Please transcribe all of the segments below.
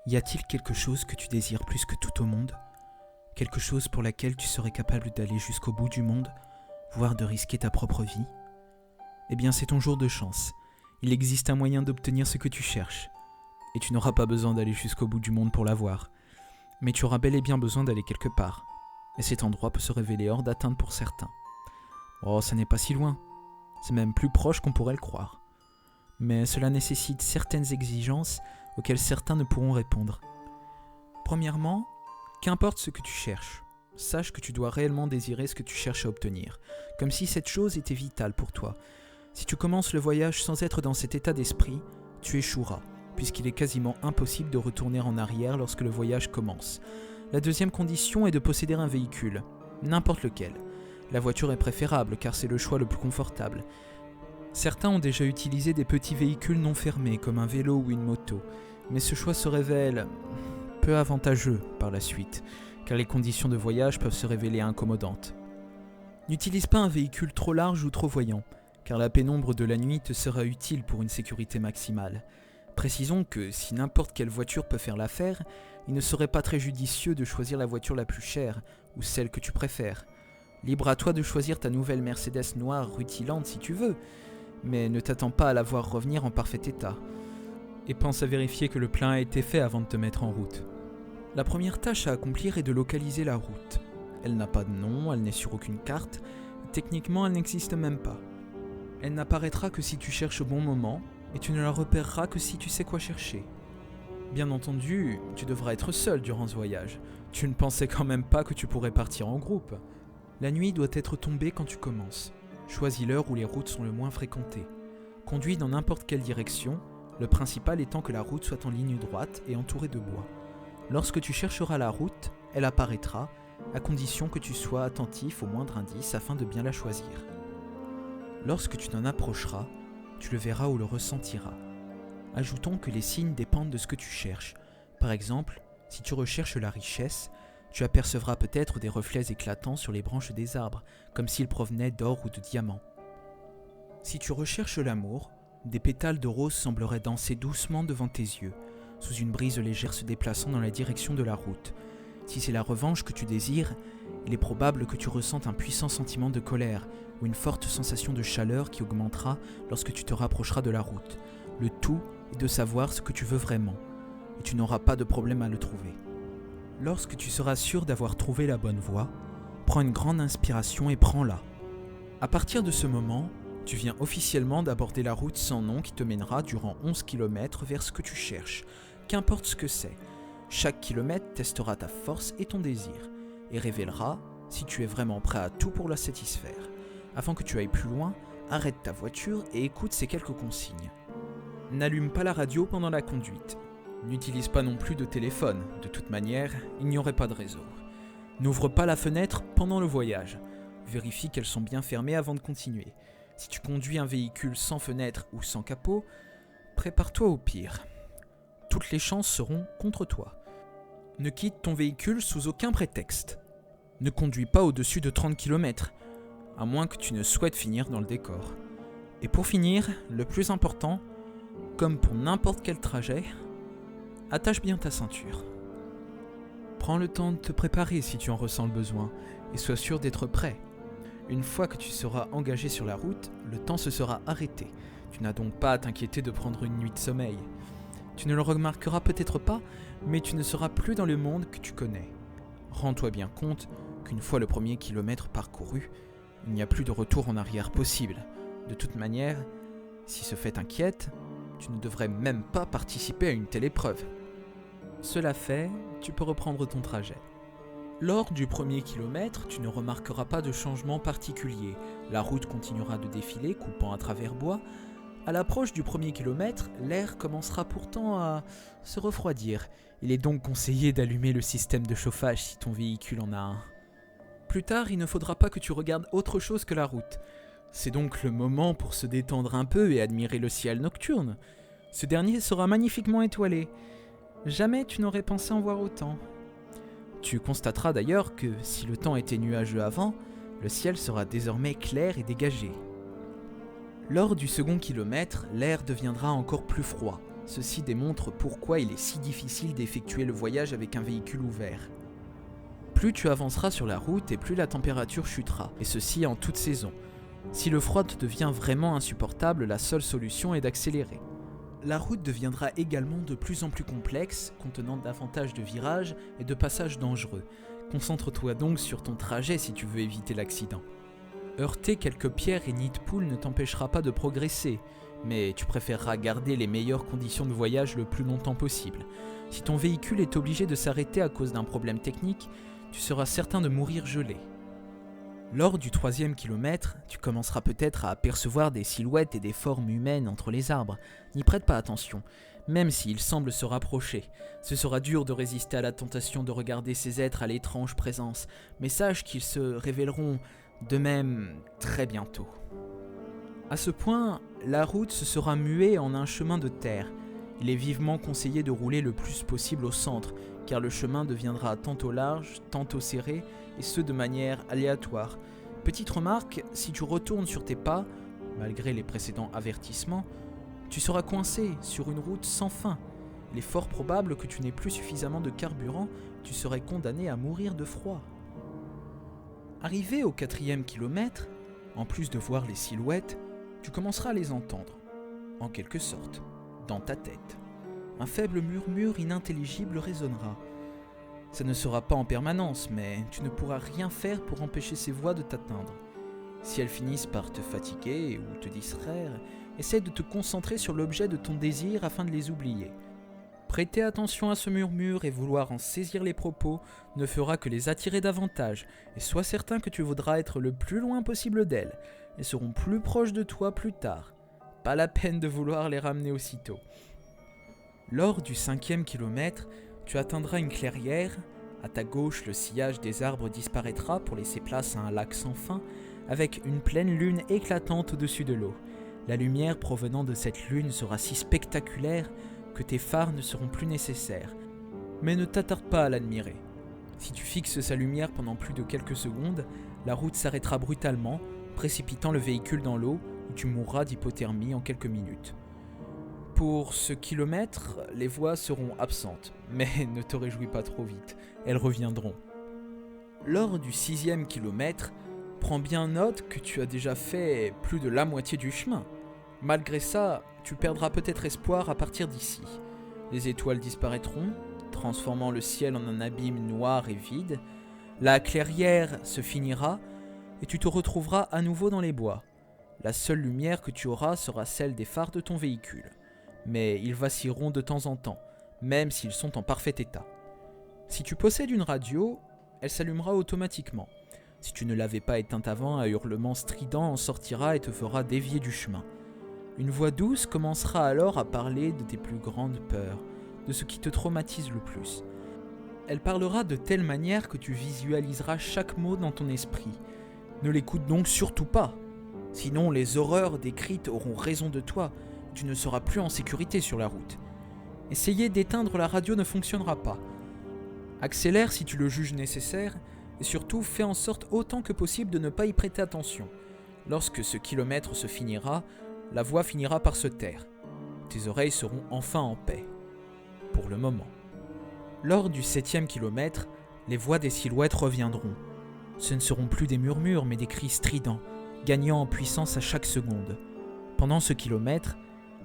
Y a-t-il quelque chose que tu désires plus que tout au monde ? Quelque chose pour laquelle tu serais capable d'aller jusqu'au bout du monde, voire de risquer ta propre vie ? Eh bien, c'est ton jour de chance. Il existe un moyen d'obtenir ce que tu cherches. Et tu n'auras pas besoin d'aller jusqu'au bout du monde pour l'avoir. Mais tu auras bel et bien besoin d'aller quelque part. Et cet endroit peut se révéler hors d'atteinte pour certains. Oh, ça n'est pas si loin. C'est même plus proche qu'on pourrait le croire. Mais cela nécessite certaines exigences auxquelles certains ne pourront répondre. Premièrement, qu'importe ce que tu cherches, sache que tu dois réellement désirer ce que tu cherches à obtenir, comme si cette chose était vitale pour toi. Si tu commences le voyage sans être dans cet état d'esprit, tu échoueras, puisqu'il est quasiment impossible de retourner en arrière lorsque le voyage commence. La deuxième condition est de posséder un véhicule, n'importe lequel. La voiture est préférable car c'est le choix le plus confortable. Certains ont déjà utilisé des petits véhicules non fermés comme un vélo ou une moto, mais ce choix se révèle peu avantageux par la suite, car les conditions de voyage peuvent se révéler incommodantes. N'utilise pas un véhicule trop large ou trop voyant, car la pénombre de la nuit te sera utile pour une sécurité maximale. Précisons que si n'importe quelle voiture peut faire l'affaire, il ne serait pas très judicieux de choisir la voiture la plus chère, ou celle que tu préfères. Libre à toi de choisir ta nouvelle Mercedes noire rutilante si tu veux, mais ne t'attends pas à la voir revenir en parfait état. Et pense à vérifier que le plein a été fait avant de te mettre en route. La première tâche à accomplir est de localiser la route. Elle n'a pas de nom, elle n'est sur aucune carte, techniquement elle n'existe même pas. Elle n'apparaîtra que si tu cherches au bon moment, et tu ne la repéreras que si tu sais quoi chercher. Bien entendu, tu devras être seul durant ce voyage. Tu ne pensais quand même pas que tu pourrais partir en groupe. La nuit doit être tombée quand tu commences. Choisis l'heure où les routes sont le moins fréquentées. Conduis dans n'importe quelle direction, le principal étant que la route soit en ligne droite et entourée de bois. Lorsque tu chercheras la route, elle apparaîtra, à condition que tu sois attentif au moindre indice afin de bien la choisir. Lorsque tu t'en approcheras, tu le verras ou le ressentiras. Ajoutons que les signes dépendent de ce que tu cherches. Par exemple, si tu recherches la richesse, tu apercevras peut-être des reflets éclatants sur les branches des arbres, comme s'ils provenaient d'or ou de diamants. Si tu recherches l'amour, des pétales de rose sembleraient danser doucement devant tes yeux, sous une brise légère se déplaçant dans la direction de la route. Si c'est la revanche que tu désires, il est probable que tu ressentes un puissant sentiment de colère ou une forte sensation de chaleur qui augmentera lorsque tu te rapprocheras de la route. Le tout est de savoir ce que tu veux vraiment, et tu n'auras pas de problème à le trouver. Lorsque tu seras sûr d'avoir trouvé la bonne voie, prends une grande inspiration et prends-la. À partir de ce moment, tu viens officiellement d'aborder la route sans nom qui te mènera durant 11 km vers ce que tu cherches, qu'importe ce que c'est. Chaque kilomètre testera ta force et ton désir, et révélera si tu es vraiment prêt à tout pour la satisfaire. Avant que tu ailles plus loin, arrête ta voiture et écoute ces quelques consignes. N'allume pas la radio pendant la conduite. N'utilise pas non plus de téléphone, de toute manière, il n'y aurait pas de réseau. N'ouvre pas la fenêtre pendant le voyage. Vérifie qu'elles sont bien fermées avant de continuer. Si tu conduis un véhicule sans fenêtre ou sans capot, prépare-toi au pire. Toutes les chances seront contre toi. Ne quitte ton véhicule sous aucun prétexte. Ne conduis pas au-dessus de 30 km, à moins que tu ne souhaites finir dans le décor. Et pour finir, le plus important, comme pour n'importe quel trajet, attache bien ta ceinture. Prends le temps de te préparer si tu en ressens le besoin, et sois sûr d'être prêt. Une fois que tu seras engagé sur la route, le temps se sera arrêté. Tu n'as donc pas à t'inquiéter de prendre une nuit de sommeil. Tu ne le remarqueras peut-être pas, mais tu ne seras plus dans le monde que tu connais. Rends-toi bien compte qu'une fois le premier kilomètre parcouru, il n'y a plus de retour en arrière possible. De toute manière, si ce fait t'inquiète, tu ne devrais même pas participer à une telle épreuve. Cela fait, tu peux reprendre ton trajet. Lors du premier kilomètre, tu ne remarqueras pas de changement particulier. La route continuera de défiler, coupant à travers bois. À l'approche du premier kilomètre, l'air commencera pourtant à se refroidir. Il est donc conseillé d'allumer le système de chauffage si ton véhicule en a un. Plus tard, il ne faudra pas que tu regardes autre chose que la route. C'est donc le moment pour se détendre un peu et admirer le ciel nocturne. Ce dernier sera magnifiquement étoilé. Jamais tu n'aurais pensé en voir autant. Tu constateras d'ailleurs que si le temps était nuageux avant, le ciel sera désormais clair et dégagé. Lors du second kilomètre, l'air deviendra encore plus froid, Ceci démontre pourquoi il est si difficile d'effectuer le voyage avec un véhicule ouvert. Plus tu avanceras sur la route et plus la température chutera, et ceci en toute saison. Si le froid te devient vraiment insupportable, la seule solution est d'accélérer. La route deviendra également de plus en plus complexe, contenant davantage de virages et de passages dangereux. Concentre-toi donc sur ton trajet si tu veux éviter l'accident. Heurter quelques pierres et nids de poules ne t'empêchera pas de progresser, mais tu préféreras garder les meilleures conditions de voyage le plus longtemps possible. Si ton véhicule est obligé de s'arrêter à cause d'un problème technique, tu seras certain de mourir gelé. Lors du 3e kilomètre, tu commenceras peut-être à apercevoir des silhouettes et des formes humaines entre les arbres. N'y prête pas attention, même s'ils semblent se rapprocher. Ce sera dur de résister à la tentation de regarder ces êtres à l'étrange présence, mais sache qu'ils se révéleront d'eux-mêmes très bientôt. À ce point, la route se sera muée en un chemin de terre. Il est vivement conseillé de rouler le plus possible au centre, car le chemin deviendra tantôt large, tantôt serré, et ce de manière aléatoire. Petite remarque, si tu retournes sur tes pas, malgré les précédents avertissements, tu seras coincé sur une route sans fin. Il est fort probable que tu n'aies plus suffisamment de carburant, tu serais condamné à mourir de froid. Arrivé au 4e kilomètre, en plus de voir les silhouettes, tu commenceras à les entendre, en quelque sorte, dans ta tête. Un faible murmure inintelligible résonnera. Ça ne sera pas en permanence, mais tu ne pourras rien faire pour empêcher ces voix de t'atteindre. Si elles finissent par te fatiguer ou te distraire, essaie de te concentrer sur l'objet de ton désir afin de les oublier. Prêter attention à ce murmure et vouloir en saisir les propos ne fera que les attirer davantage, et sois certain que tu voudras être le plus loin possible d'elles. Elles seront plus proches de toi plus tard. Pas la peine de vouloir les ramener aussitôt. Lors du 5e kilomètre, tu atteindras une clairière. À ta gauche, le sillage des arbres disparaîtra pour laisser place à un lac sans fin, avec une pleine lune éclatante au-dessus de l'eau. La lumière provenant de cette lune sera si spectaculaire que tes phares ne seront plus nécessaires. Mais ne t'attarde pas à l'admirer. Si tu fixes sa lumière pendant plus de quelques secondes, la route s'arrêtera brutalement, précipitant le véhicule dans l'eau, où tu mourras d'hypothermie en quelques minutes. Pour ce kilomètre, les voix seront absentes, mais ne te réjouis pas trop vite, elles reviendront. Lors du 6e kilomètre, prends bien note que tu as déjà fait plus de la moitié du chemin. Malgré ça, tu perdras peut-être espoir à partir d'ici. Les étoiles disparaîtront, transformant le ciel en un abîme noir et vide. La clairière se finira et tu te retrouveras à nouveau dans les bois. La seule lumière que tu auras sera celle des phares de ton véhicule. Mais ils vacilleront de temps en temps, même s'ils sont en parfait état. Si tu possèdes une radio, elle s'allumera automatiquement. Si tu ne l'avais pas éteinte avant, un hurlement strident en sortira et te fera dévier du chemin. Une voix douce commencera alors à parler de tes plus grandes peurs, de ce qui te traumatise le plus. Elle parlera de telle manière que tu visualiseras chaque mot dans ton esprit. Ne l'écoute donc surtout pas. Sinon, les horreurs décrites auront raison de toi. Tu ne seras plus en sécurité sur la route. Essayer d'éteindre la radio ne fonctionnera pas. Accélère si tu le juges nécessaire, et surtout fais en sorte autant que possible de ne pas y prêter attention. Lorsque ce kilomètre se finira, la voix finira par se taire. Tes oreilles seront enfin en paix. Pour le moment. Lors du 7e kilomètre, les voix des silhouettes reviendront. Ce ne seront plus des murmures, mais des cris stridents, gagnant en puissance à chaque seconde. Pendant ce kilomètre,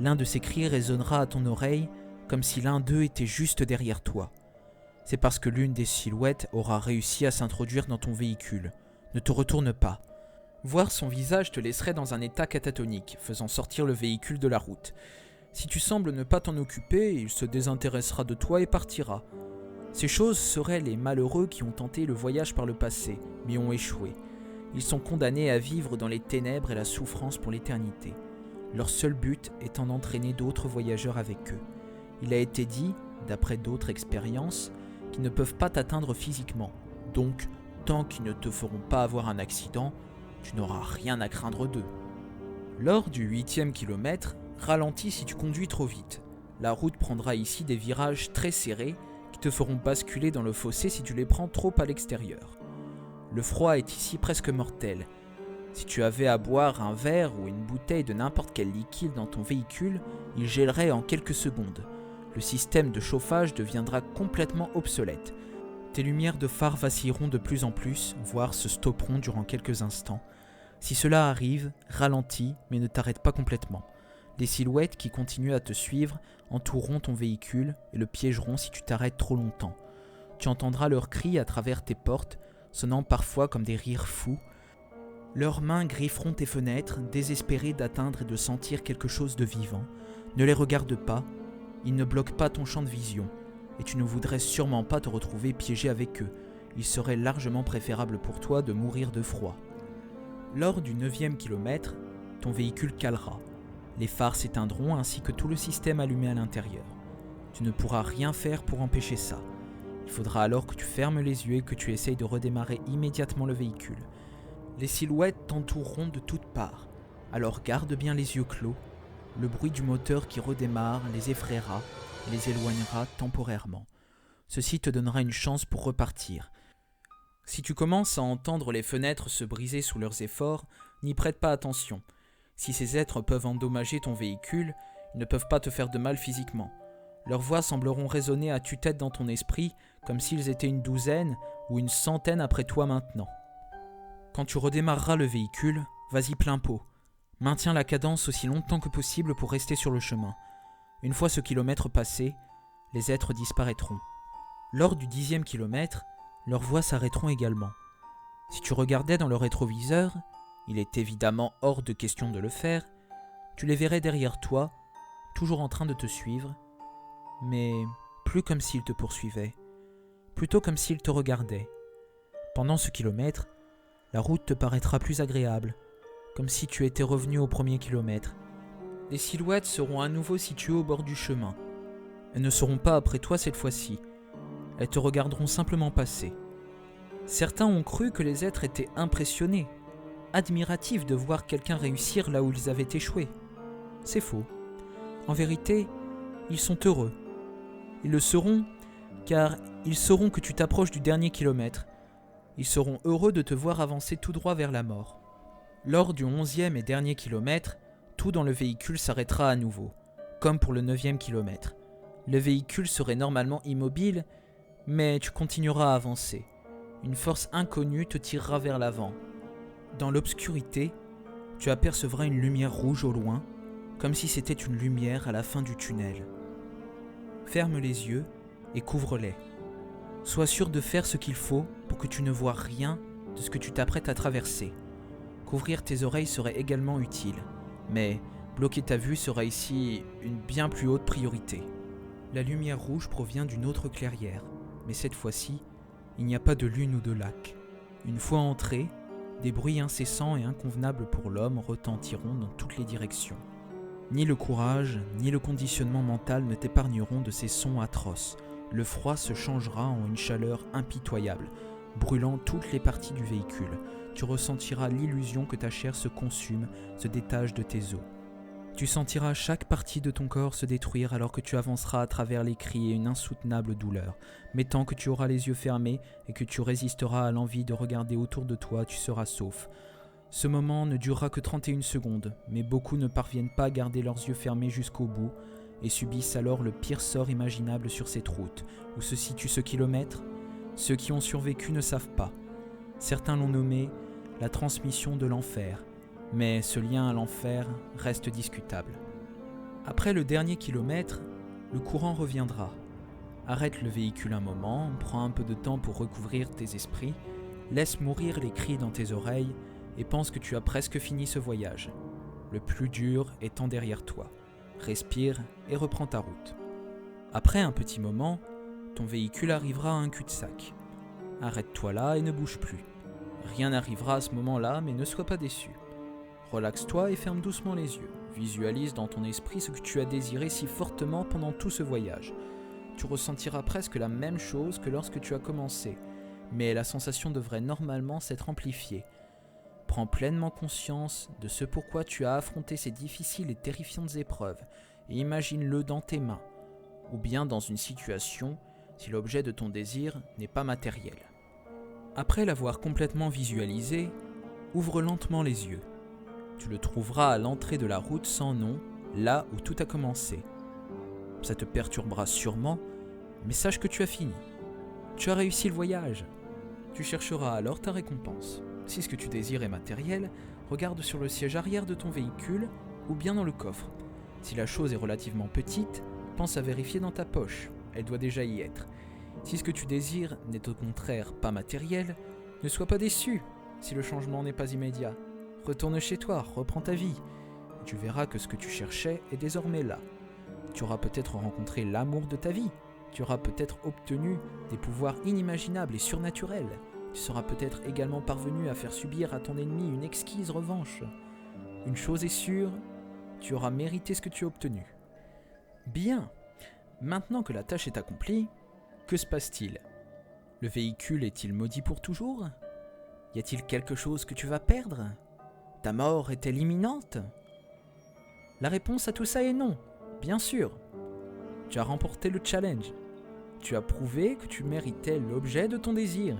l'un de ces cris résonnera à ton oreille comme si l'un d'eux était juste derrière toi. C'est parce que l'une des silhouettes aura réussi à s'introduire dans ton véhicule. Ne te retourne pas. Voir son visage te laisserait dans un état catatonique, faisant sortir le véhicule de la route. Si tu sembles ne pas t'en occuper, il se désintéressera de toi et partira. Ces choses seraient les malheureux qui ont tenté le voyage par le passé, mais ont échoué. Ils sont condamnés à vivre dans les ténèbres et la souffrance pour l'éternité. Leur seul but étant d'entraîner d'autres voyageurs avec eux. Il a été dit, d'après d'autres expériences, qu'ils ne peuvent pas t'atteindre physiquement. Donc, tant qu'ils ne te feront pas avoir un accident, tu n'auras rien à craindre d'eux. Lors du 8e kilomètre, ralentis si tu conduis trop vite. La route prendra ici des virages très serrés qui te feront basculer dans le fossé si tu les prends trop à l'extérieur. Le froid est ici presque mortel. Si tu avais à boire un verre ou une bouteille de n'importe quel liquide dans ton véhicule, il gèlerait en quelques secondes. Le système de chauffage deviendra complètement obsolète. Tes lumières de phare vacilleront de plus en plus, voire se stopperont durant quelques instants. Si cela arrive, ralentis, mais ne t'arrête pas complètement. Les silhouettes qui continuent à te suivre entoureront ton véhicule et le piégeront si tu t'arrêtes trop longtemps. Tu entendras leurs cris à travers tes portes, sonnant parfois comme des rires fous. Leurs mains grifferont tes fenêtres, désespérées d'atteindre et de sentir quelque chose de vivant. Ne les regarde pas, ils ne bloquent pas ton champ de vision, et tu ne voudrais sûrement pas te retrouver piégé avec eux. Il serait largement préférable pour toi de mourir de froid. Lors du 9e kilomètre, ton véhicule calera. Les phares s'éteindront ainsi que tout le système allumé à l'intérieur. Tu ne pourras rien faire pour empêcher ça. Il faudra alors que tu fermes les yeux et que tu essayes de redémarrer immédiatement le véhicule. Les silhouettes t'entoureront de toutes parts, alors garde bien les yeux clos. Le bruit du moteur qui redémarre les effraiera et les éloignera temporairement. Ceci te donnera une chance pour repartir. Si tu commences à entendre les fenêtres se briser sous leurs efforts, n'y prête pas attention. Si ces êtres peuvent endommager ton véhicule, ils ne peuvent pas te faire de mal physiquement. Leurs voix sembleront résonner à tue-tête dans ton esprit, comme s'ils étaient une douzaine ou une centaine après toi maintenant. Quand tu redémarreras le véhicule, vas-y plein pot. Maintiens la cadence aussi longtemps que possible pour rester sur le chemin. Une fois ce kilomètre passé, les êtres disparaîtront. Lors du 10e kilomètre, leurs voix s'arrêteront également. Si tu regardais dans le rétroviseur, il est évidemment hors de question de le faire, tu les verrais derrière toi, toujours en train de te suivre, mais plus comme s'ils te poursuivaient, plutôt comme s'ils te regardaient. Pendant ce kilomètre, la route te paraîtra plus agréable, comme si tu étais revenu au 1er kilomètre. Les silhouettes seront à nouveau situées au bord du chemin. Elles ne seront pas après toi cette fois-ci. Elles te regarderont simplement passer. Certains ont cru que les êtres étaient impressionnés, admiratifs de voir quelqu'un réussir là où ils avaient échoué. C'est faux. En vérité, ils sont heureux. Ils le seront car ils sauront que tu t'approches du dernier kilomètre. Ils seront heureux de te voir avancer tout droit vers la mort. Lors du 11e et dernier kilomètre, tout dans le véhicule s'arrêtera à nouveau, comme pour le 9e kilomètre. Le véhicule serait normalement immobile, mais tu continueras à avancer. Une force inconnue te tirera vers l'avant. Dans l'obscurité, tu apercevras une lumière rouge au loin, comme si c'était une lumière à la fin du tunnel. Ferme les yeux et couvre-les. Sois sûr de faire ce qu'il faut pour que tu ne vois rien de ce que tu t'apprêtes à traverser. Couvrir tes oreilles serait également utile, mais bloquer ta vue sera ici une bien plus haute priorité. La lumière rouge provient d'une autre clairière, mais cette fois-ci, il n'y a pas de lune ou de lac. Une fois entré, des bruits incessants et inconvenables pour l'homme retentiront dans toutes les directions. Ni le courage, ni le conditionnement mental ne t'épargneront de ces sons atroces. Le froid se changera en une chaleur impitoyable, brûlant toutes les parties du véhicule. Tu ressentiras l'illusion que ta chair se consume, se détache de tes os. Tu sentiras chaque partie de ton corps se détruire alors que tu avanceras à travers les cris et une insoutenable douleur. Mais tant que tu auras les yeux fermés et que tu résisteras à l'envie de regarder autour de toi, tu seras sauf. Ce moment ne durera que 31 secondes, mais beaucoup ne parviennent pas à garder leurs yeux fermés jusqu'au bout et subissent alors le pire sort imaginable sur cette route. Où se situe ce kilomètre ? Ceux qui ont survécu ne savent pas. Certains l'ont nommé la transmission de l'enfer, mais ce lien à l'enfer reste discutable. Après le dernier kilomètre, le courant reviendra. Arrête le véhicule un moment, prends un peu de temps pour recouvrir tes esprits, laisse mourir les cris dans tes oreilles et pense que tu as presque fini ce voyage. Le plus dur étant derrière toi. Respire et reprends ta route. Après un petit moment, ton véhicule arrivera à un cul-de-sac. Arrête-toi là et ne bouge plus. Rien n'arrivera à ce moment-là, mais ne sois pas déçu. Relaxe-toi et ferme doucement les yeux. Visualise dans ton esprit ce que tu as désiré si fortement pendant tout ce voyage. Tu ressentiras presque la même chose que lorsque tu as commencé, mais la sensation devrait normalement s'être amplifiée. Prends pleinement conscience de ce pourquoi tu as affronté ces difficiles et terrifiantes épreuves et imagine-le dans tes mains, ou bien dans une situation si l'objet de ton désir n'est pas matériel. Après l'avoir complètement visualisé, Ouvre lentement les yeux. Tu le trouveras à l'entrée de la route sans nom, là où tout a commencé. Ça te perturbera sûrement, mais sache que tu as fini. Tu as réussi le voyage. Tu chercheras alors ta récompense. Si ce que tu désires est matériel, regarde sur le siège arrière de ton véhicule ou bien dans le coffre. Si la chose est relativement petite, pense à vérifier dans ta poche. Elle doit déjà y être. Si ce que tu désires n'est au contraire pas matériel, ne sois pas déçu si le changement n'est pas immédiat. Retourne chez toi, reprends ta vie. Tu verras que ce que tu cherchais est désormais là. Tu auras peut-être rencontré l'amour de ta vie. Tu auras peut-être obtenu des pouvoirs inimaginables et surnaturels. Tu seras peut-être également parvenu à faire subir à ton ennemi une exquise revanche. Une chose est sûre, tu auras mérité ce que tu as obtenu. Bien, maintenant que la tâche est accomplie, que se passe-t-il ? Le véhicule est-il maudit pour toujours ? Y a-t-il quelque chose que tu vas perdre ? Ta mort est-elle imminente ? La réponse à tout ça est non, bien sûr. Tu as remporté le challenge. Tu as prouvé que tu méritais l'objet de ton désir.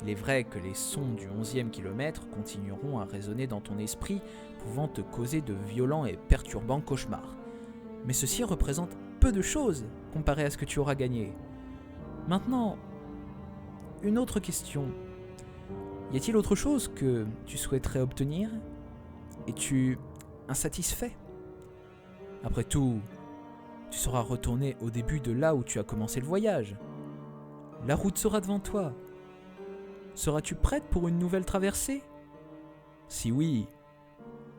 Il est vrai que les sons du 11e kilomètre continueront à résonner dans ton esprit, pouvant te causer de violents et perturbants cauchemars. Mais ceci représente peu de choses comparé à ce que tu auras gagné. Maintenant, une autre question. Y a-t-il autre chose que tu souhaiterais obtenir ? Es-tu insatisfait ? Après tout, tu seras retourné au début de là où tu as commencé le voyage. La route sera devant toi. Seras-tu prête pour une nouvelle traversée ? Si oui,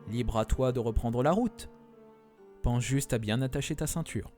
libre à toi de reprendre la route. Pense juste à bien attacher ta ceinture.